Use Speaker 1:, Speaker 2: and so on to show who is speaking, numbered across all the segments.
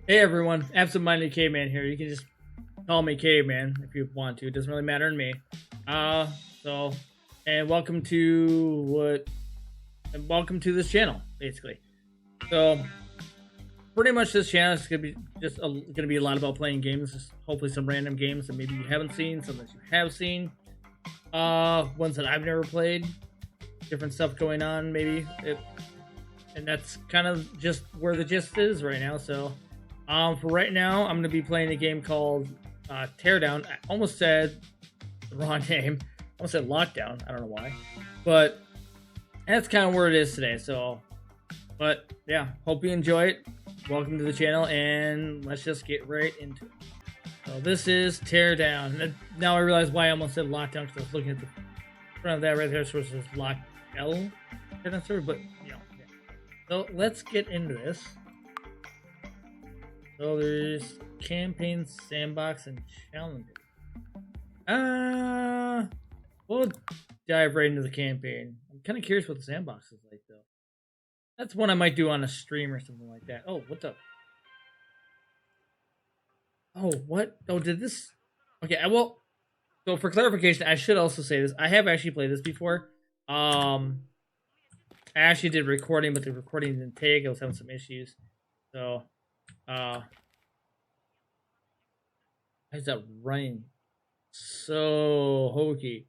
Speaker 1: Hey everyone, absent-minded caveman here. You can just call me caveman if you want to. It doesn't really matter to me. Uh, so, and welcome to this channel, basically. So, pretty much this channel is gonna be gonna be a lot about playing games. Just hopefully some random games that maybe you haven't seen, some that you have seen. Ones that I've never played. Different stuff going on, maybe. And that's kind of just where the gist is right now. So. For right now, I'm going to be playing a game called Teardown. I almost said the wrong name. I almost said Lockdown. I don't know why. But that's kind of where it is today. So, but yeah, hope you enjoy it. Welcome to the channel, and let's just get right into it. So this is Teardown. And now I realize why I almost said Lockdown, because I was looking at the front of that right there, so it says Lock L. But, you know. Yeah. So let's get into this. So there's campaign, sandbox, and challenges. We'll dive right into the campaign. I'm kind of curious what the sandbox is like, though. That's one I might do on a stream or something like that. Oh, what the? Oh, what? Oh, did this? Okay, well, so for clarification, I should also say this. I have actually played this before. I actually did recording, but the recording didn't take. I was having some issues. So, how's that running? So hokey.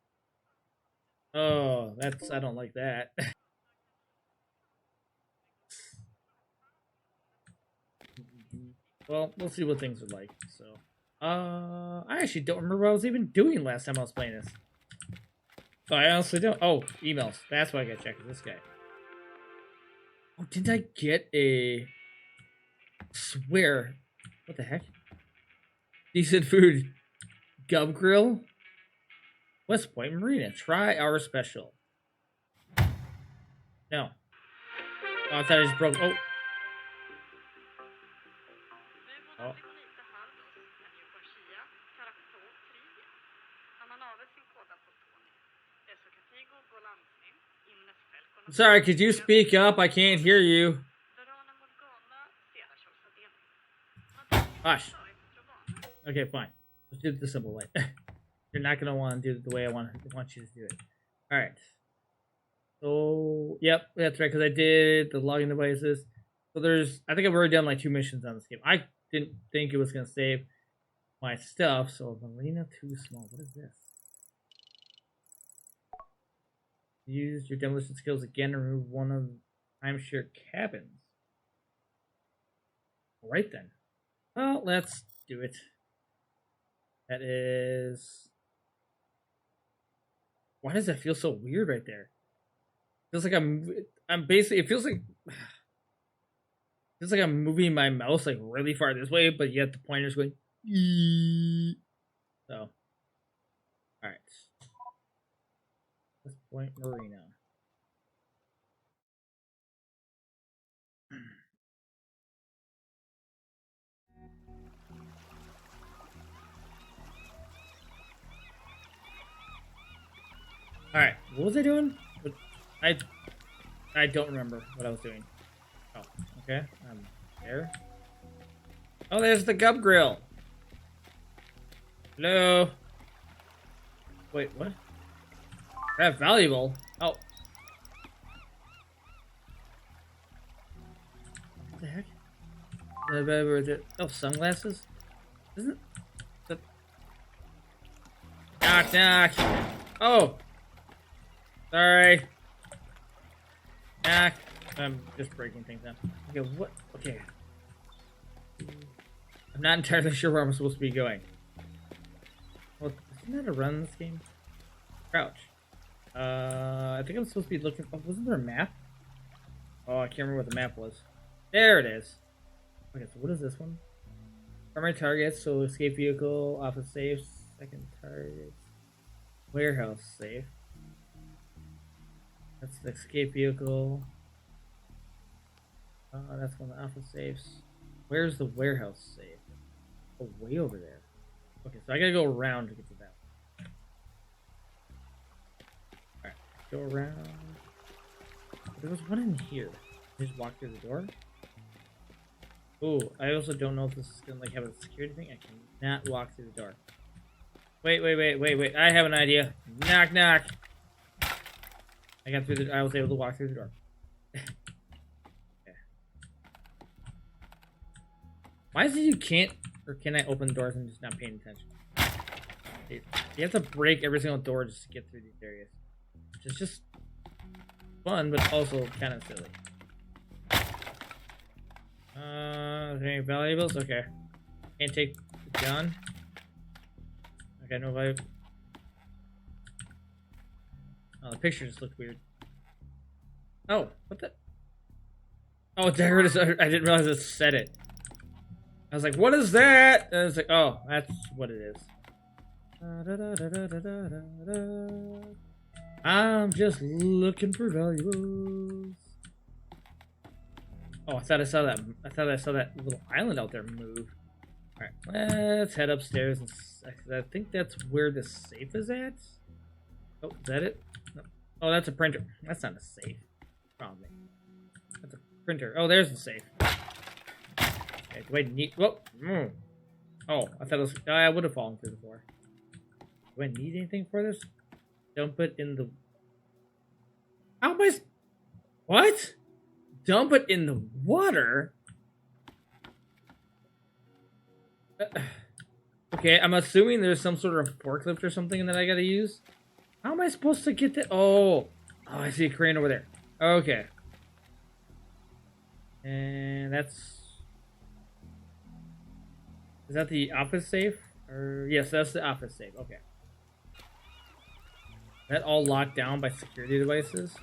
Speaker 1: Oh, I don't like that. Well, we'll see what things are like. So, I actually don't remember what I was even doing last time I was playing this. So I honestly don't. Oh, emails. That's why I gotta check this guy. Oh, didn't I get a? Swear. What the heck? Decent food. Gub Grill. West Point Marina. Try our special. No. Oh, I thought I just broke. Oh. Oh. Sorry, could you speak up? I can't hear you. Hush. Okay, fine. Let's do it the simple way. You're not gonna want to do it the way I want you to do it. All right. So, yep, that's right. Because I did the login devices. So I think I've already done like 2 missions on this game. I didn't think it was gonna save my stuff. So, Marina too small. What is this? Use your demolition skills again to remove one of the timeshare cabins. All right then. Well, let's do it. That is. Why does that feel so weird right there? Feels like I'm basically. It feels like I'm moving my mouse like really far this way, but yet the pointer's going. So, all right. Let's point Marina. All right, what was I doing? I don't remember what I was doing. Oh, okay, I'm there. Oh, there's the Gub Grill. Hello. Wait, what? That valuable. Oh. What the heck? Oh, sunglasses? Isn't it? Knock, knock. Oh. Sorry. Knock. I'm just breaking things up. Okay, what? Okay. I'm not entirely sure where I'm supposed to be going. Well, isn't that a run in this game? Crouch. I think I'm supposed to be looking. Oh, wasn't there a map? Oh, I can't remember what the map was. There it is. Okay, so what is this one? Primary targets, so escape vehicle, office safe, second targets, warehouse safe. That's the escape vehicle. That's one of the office safes. Where's the warehouse safe? Oh, way over there. Okay, so I gotta go around to get to that one. Alright, go around. There was one in here. Just walk through the door. Ooh, I also don't know if this is gonna like have a security thing. I cannot walk through the door. Wait. I have an idea. Knock, knock. I got through the. I was able to walk through the door. Okay. Why is it you can't, or can I open doors and just not paying attention? You have to break every single door just to get through these areas, which is just fun, but also kind of silly. Is there any valuables? Okay. Can't take the gun. Okay, no value. Oh, the picture just looked weird. Oh, what the? Oh, there it is. I didn't realize it said it. I was like, what is that? And I was like, oh, that's what it is. I'm just looking for valuables. Oh, I thought I saw that. I thought I saw that little island out there move. All right, let's head upstairs. And I think that's where the safe is at. Oh, is that it? No. Oh, that's a printer. That's not a safe. Probably. That's a printer. Oh, there's the safe. Okay, do I need? Whoa. Oh, I thought it was. I would have fallen through the floor. Do I need anything for this? Dump it in the. How am I? What? Dump it in the water? Okay, I'm assuming there's some sort of forklift or something that I gotta use. How am I supposed to get that? Oh, I see a crane over there. Okay. And that's... Is that the office safe? Or yes, that's the office safe. Okay. Is that all locked down by security devices?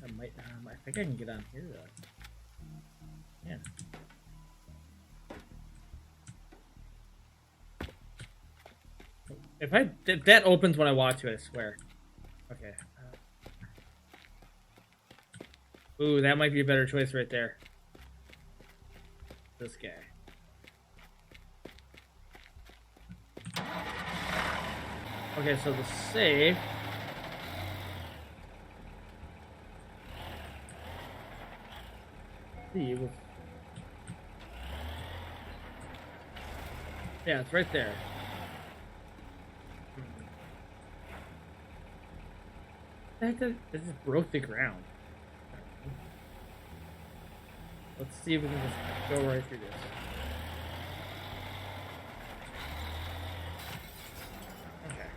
Speaker 1: I might. I think I can get on here though. Yeah. If that opens when I walk to it, I swear. Okay. Ooh, that might be a better choice right there. This guy. Okay, so the safe. See, it was... Yeah, it's right there. It just broke the ground. Let's see if we can just go right through this. Okay.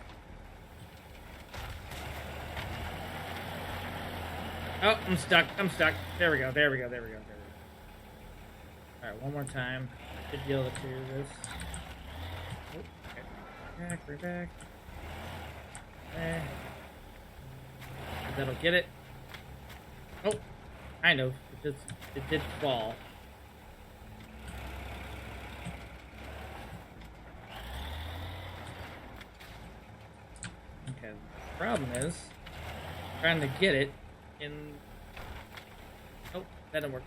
Speaker 1: Oh, I'm stuck. I'm stuck. There we go. There we go. There we go. There we go. Alright, one more time. Should be able to clear this. Oh, okay. We're back. That'll get it. Oh, kind of. It did fall. Okay. The problem is trying to get it in. Oh, that didn't work.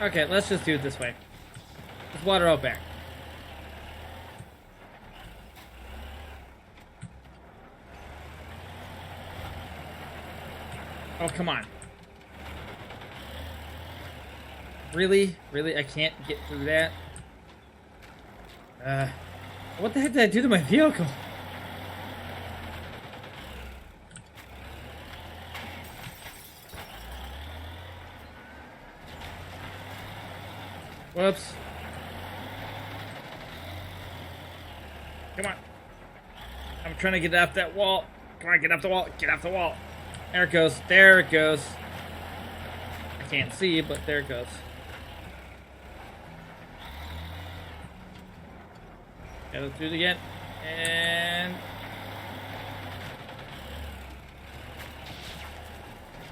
Speaker 1: Okay, let's just do it this way. Let's water out back. Oh, come on. Really? Really? I can't get through that? What the heck did I do to my vehicle? Whoops. Come on. I'm trying to get off that wall. Come on, get off the wall. Get off the wall. There it goes. There it goes. I can't see, but there it goes. Gotta do it again. And...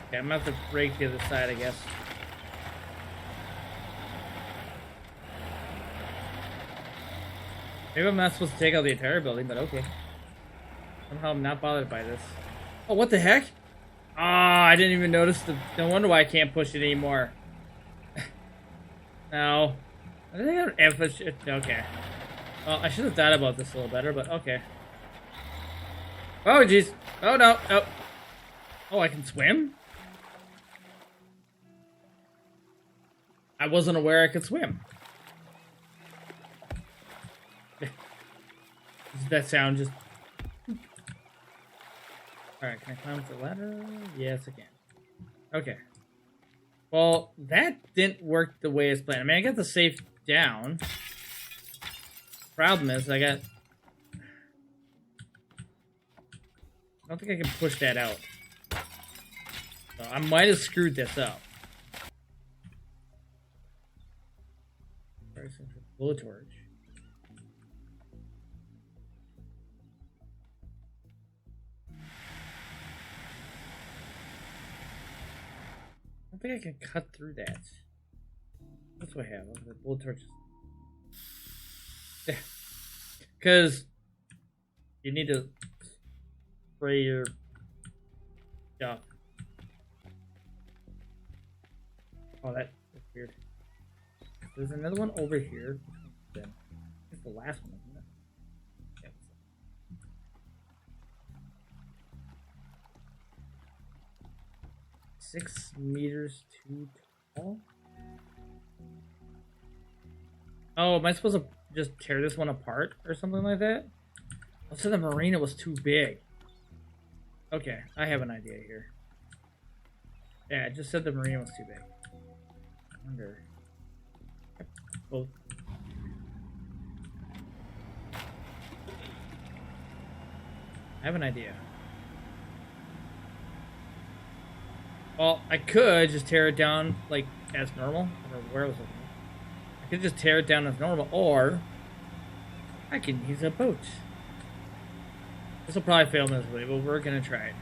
Speaker 1: Okay, I'm gonna have to break the other side, I guess. Maybe I'm not supposed to take out the entire building, but okay. Somehow I'm not bothered by this. Oh, what the heck? Oh, I didn't even notice the... No wonder why I can't push it anymore. No. I think I'm efficient. Okay. Well, I should have thought about this a little better, but okay. Oh, jeez. Oh, no. Oh. Oh, I can swim? I wasn't aware I could swim. That sound just... Alright, can I climb up the ladder? Yes, I can. Okay. Well, that didn't work the way it's planned. I mean, I got the safe down. Problem is, I don't think I can push that out. So I might have screwed this up. Bullet torch. I don't think I can cut through that. That's what I have. The bullet torches. Because you need to spray your stuff. Oh, that's weird. There's another one over here. It's the last one, isn't it? Yeah. 6 meters too tall? Oh, am I supposed to just tear this one apart or something like that? I said the marina was too big. Okay, I have an idea here. Yeah, I just said the marina was too big. I wonder. Both. I have an idea. Well, I could just tear it down like as normal. Or where was it? I could just tear it down as normal, or I can use a boat. This will probably fail miserably, but we're gonna try it.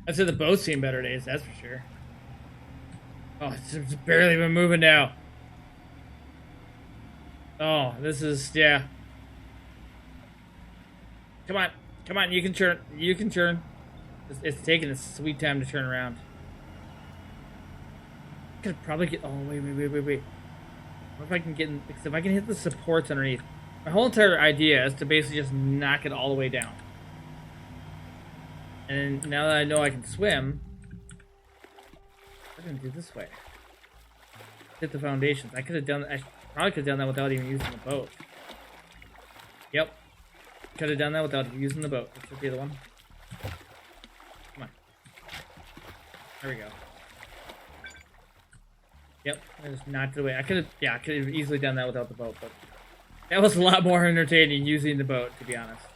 Speaker 1: I'd say the boat's seen better days, that's for sure. Oh, it's barely even moving now. Oh, this is, yeah. Come on, come on, you can turn, you can turn. It's taking a sweet time to turn around. I could probably get, oh, wait. What if I can get, because if I can hit the supports underneath. My whole entire idea is to basically just knock it all the way down. And now that I know I can swim, I'm gonna do this way. Hit the foundations. I could have done. I probably could have done that without even using the boat. Yep, could have done that without using the boat. Let's be the one. Come on. There we go. Yep, I just knocked it away. I could have. Yeah, I could have easily done that without the boat, but that was a lot more entertaining using the boat, to be honest.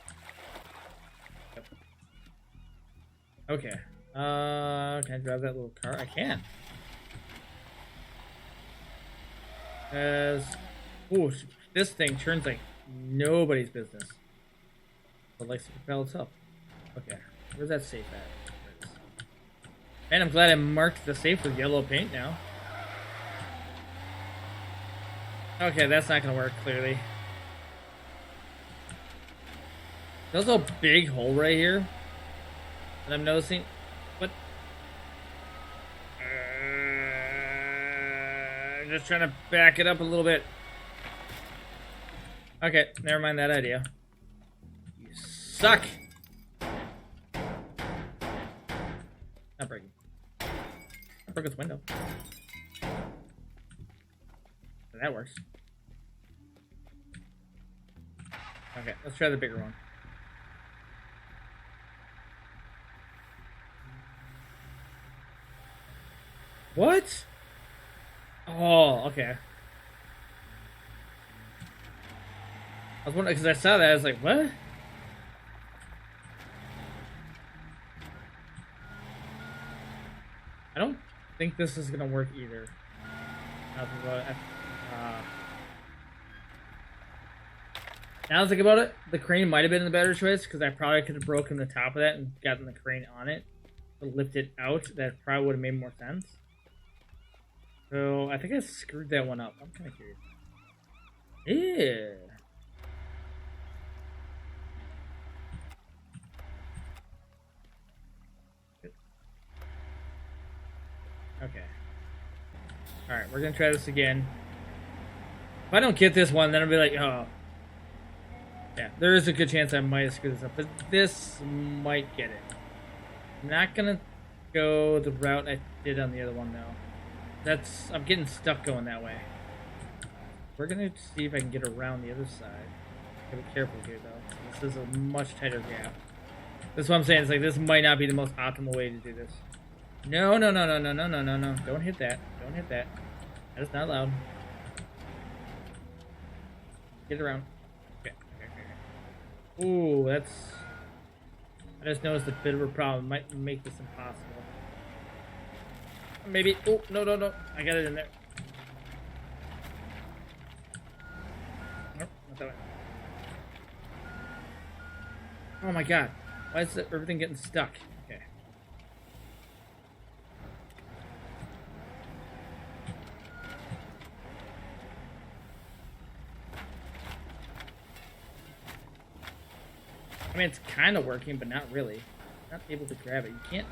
Speaker 1: Okay. Can I drive that little car? I can. Ooh, this thing turns like nobody's business. But likes to propel itself. Okay. Where's that safe at? There it is. Man, I'm glad I marked the safe with yellow paint now. Okay, that's not gonna work, clearly. There's a big hole right here that I'm noticing. What? Just trying to back it up a little bit. Okay, never mind that idea. You suck! Not breaking. I broke its window. So that works. Okay, let's try the bigger one. What? Oh, okay. I was wondering, because I saw that, I was like, what? I don't think this is going to work either. Now I think about it, the crane might have been the better choice, because I probably could have broken the top of that and gotten the crane on it to lift it out. That probably would have made more sense. So, I think I screwed that one up. I'm kind of curious. Yeah. Okay. Alright, we're going to try this again. If I don't get this one, then I'll be like, oh. Yeah, there is a good chance I might screw this up, but this might get it. I'm not gonna go the route I did on the other one, though. I'm getting stuck going that way. We're gonna see if I can get around the other side. Gotta be careful here, though. This is a much tighter gap. That's what I'm saying. It's like, this might not be the most optimal way to do this. No, no, no, no, no, no, no, no, no. Don't hit that. Don't hit that. That is not allowed. Get around. Okay. Ooh, that's... I just noticed a bit of a problem. Might make this impossible. Maybe... Oh, no, no, no. I got it in there. Nope, not that way. Oh my god. Why is everything getting stuck? Okay. I mean, it's kind of working, but not really. Not able to grab it. You can't...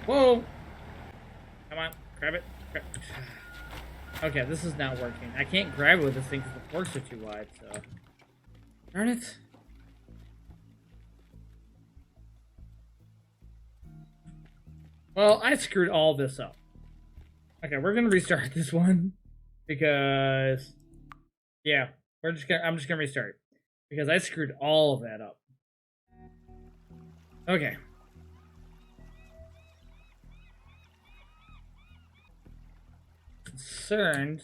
Speaker 1: Whoa! Come on, grab it. Okay, this is not working. I can't grab it with this thing because the forks are too wide, so... Darn it. Well, I screwed all this up. Okay, we're gonna restart this one. Because... Yeah, I'm just gonna restart. Because I screwed all of that up. Okay. Concerned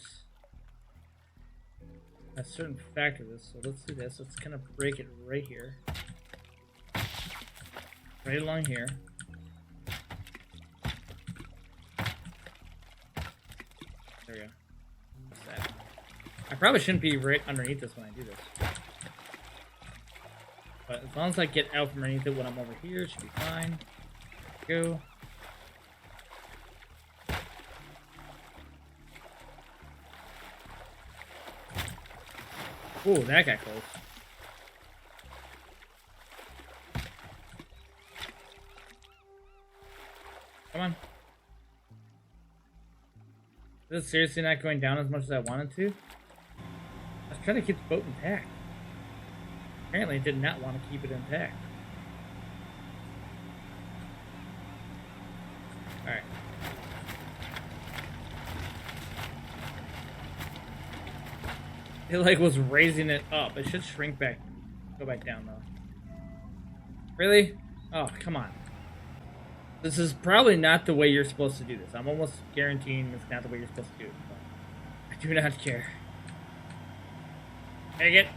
Speaker 1: a certain fact of this, so let's do this. Let's kind of break it right here. Right along here. There we go. What's that? I probably shouldn't be right underneath this when I do this. But as long as I get out from underneath it when I'm over here, it should be fine. Go. Ooh, that got close. Come on. Is this seriously not going down as much as I wanted to? I was trying to keep the boat intact. Apparently, I did not want to keep it intact. Alright. It like was raising it up. It should shrink back. Go back down though. Really? Oh, come on. This is probably not the way you're supposed to do this. I'm almost guaranteeing it's not the way you're supposed to do it. But I do not care. Take it.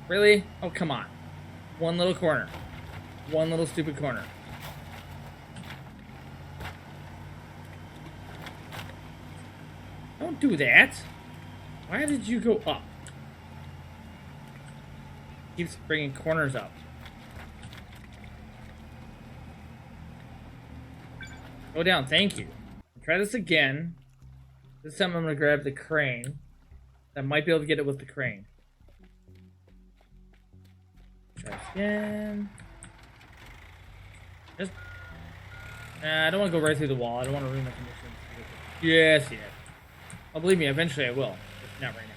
Speaker 1: Really? Oh, come on. One little corner. One little stupid corner. Don't do that. Why did you go up? Keeps bringing corners up. Go down, thank you. Try this again. This time I'm gonna grab the crane. I might be able to get it with the crane. Try again. Just... Nah, I don't want to go right through the wall. I don't want to ruin my conditions. Yes, yes. Oh, believe me, eventually I will. Just not right now.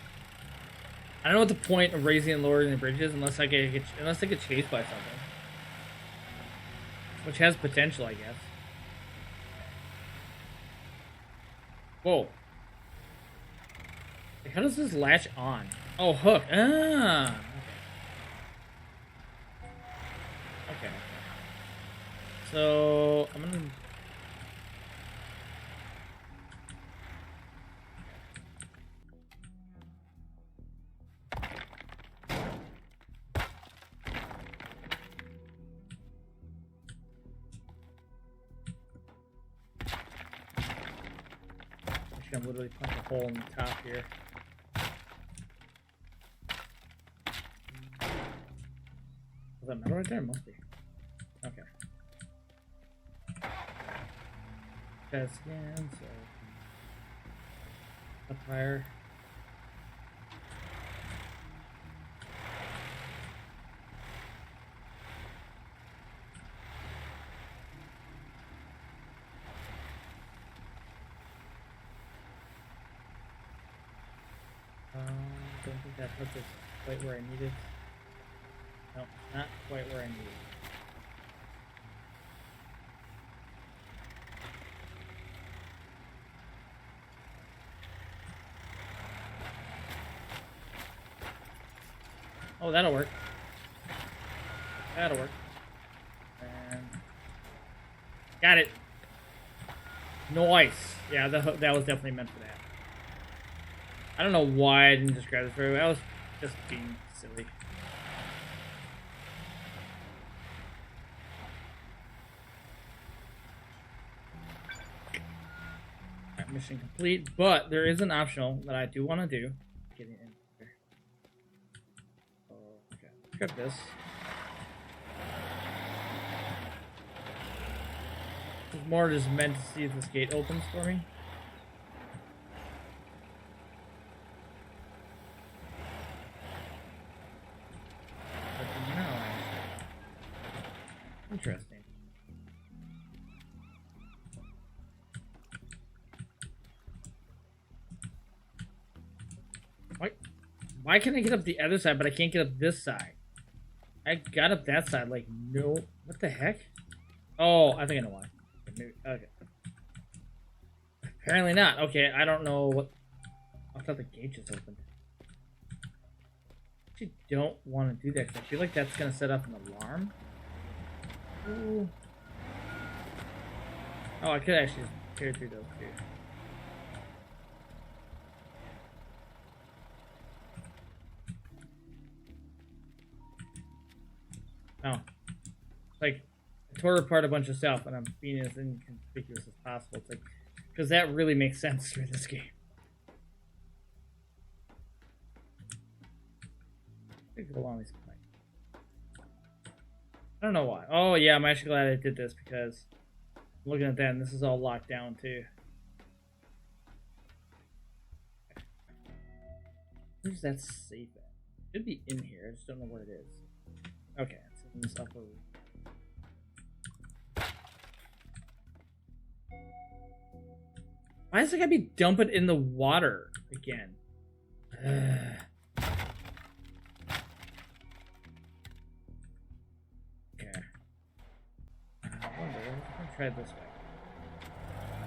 Speaker 1: I don't know what the point of raising and lowering the bridge is unless I get chased by something. Which has potential, I guess. Whoa. Like, how does this latch on? Oh, hook. Ah. Okay. So, I'm gonna... I'm literally punching a hole in the top here. Is that metal right there? It must be. Okay. Test again, so... Up higher. think that hook is quite where I need it. No, not quite where I need it. Oh, that'll work. That'll work. And got it. Nice. Yeah, that was definitely meant for that. I don't know why I didn't just grab this very well. I was just being silly. Alright, mission complete, but there is an optional that I do want to do. Getting in here. Oh, okay. Let's grab this. This is more just meant to see if this gate opens for me. Interesting. Why can I get up the other side, but I can't get up this side? I got up that side, like, no. What the heck? Oh, I think I know why. Maybe, okay. Apparently not. Okay, I don't know what... I thought the gate just opened. I actually don't want to do that, because I feel like that's going to set up an alarm. Ooh. Oh, I could actually just tear through those two. Oh. Like, I tore apart a bunch of stuff and I'm being as inconspicuous as possible. It's like, because that really makes sense through this game. I think along these planks. I don't know why. Oh yeah, I'm actually glad I did this because I'm looking at that and this is all locked down too. Where's that safe at? It should be in here. I just don't know where it is. Okay, it's in this upper room. Why is it gotta be dumping in the water again? Try it this way.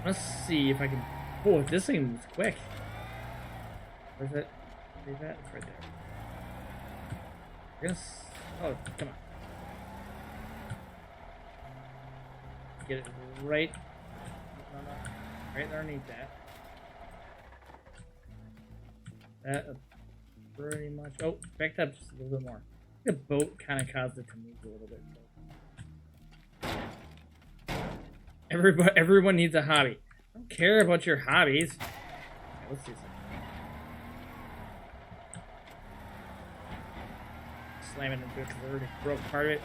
Speaker 1: Let's see if I can. Oh, this thing moves quick. Where's it? Where's that? It's right there. Yes. Oh, come on. Get it right. No, no. Right underneath that. That pretty much. Oh, backed up just a little bit more. The boat kind of caused it to move a little bit. Everyone needs a hobby. I don't care about your hobbies. Okay, let's do something. Slam it into it because I already broke part of it.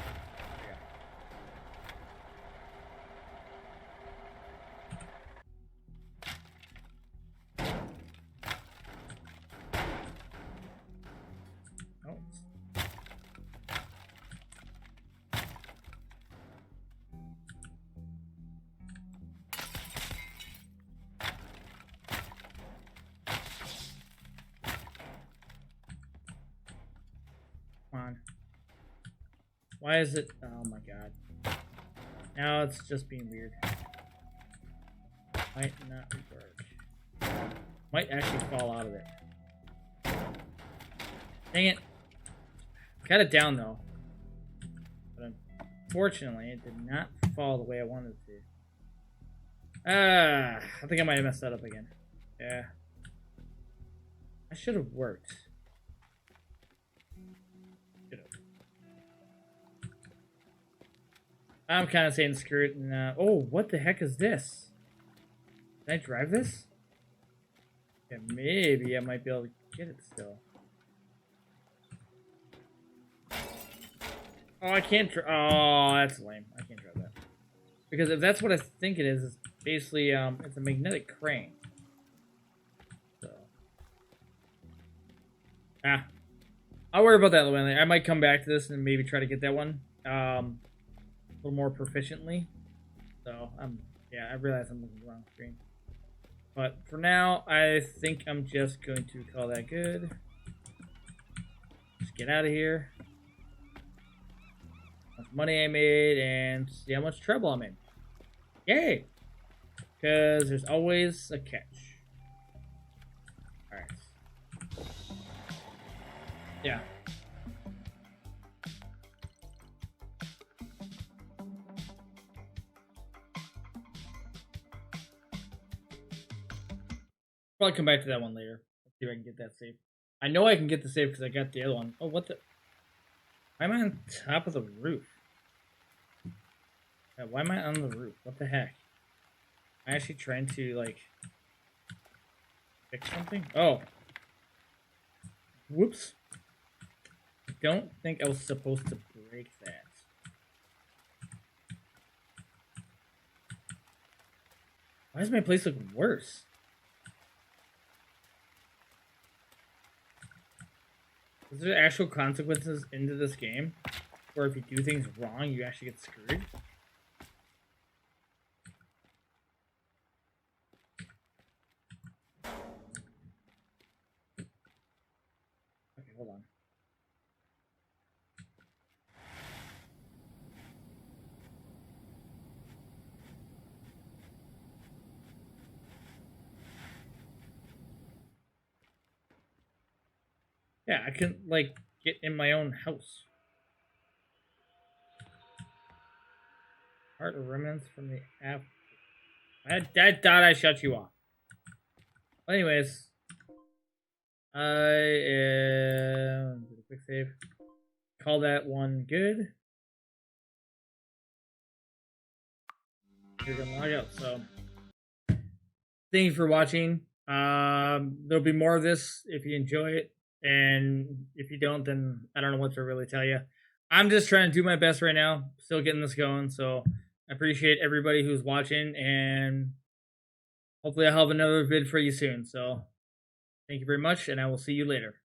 Speaker 1: Oh. On. Why is it? Oh my god. Now it's just being weird. Might not work. Might actually fall out of it. Dang it. Got it down though. But unfortunately, it did not fall the way I wanted it to. I think I might have messed that up again. Yeah. I should have worked. I'm kind of saying screw it. And, oh, what the heck is this? Can I drive this? Yeah, maybe I might be able to get it still. Oh, I can't drive. Oh, that's lame. I can't drive that. Because if that's what I think it is, it's basically, it's a magnetic crane. So. Ah. I'll worry about that later. I might come back to this and maybe try to get that one. A little more proficiently. So, yeah, I realize I'm looking at the wrong screen. But for now, I think I'm just going to call that good. get out of here. How much money I made and see how much trouble I'm in. Yay! Because there's always a catch. Alright. Yeah. Probably come back to that one later. Let's see if I can get that save. I know I can get the save because I got the other one. Oh, what the? Why am I on top of the roof? Yeah, why am I on the roof? What the heck? Am I actually trying to, like, fix something? Oh. Whoops. I don't think I was supposed to break that. Why does my place look worse? Is there actual consequences into this game? Where if you do things wrong, you actually get screwed? Okay, hold on. Yeah, I can, like, get in my own house. Heart remnants from the app. I thought I shut you off. Well, anyways, I am. Quick save. Call that one good. You're gonna log out. So, thank you for watching. There'll be more of this if you enjoy it, and if you don't, then I don't know what to really tell you. I'm just trying to do my best right now. Still getting this going, so I appreciate everybody who's watching, and hopefully I'll have another vid for you soon. So, thank you very much, and I will see you later.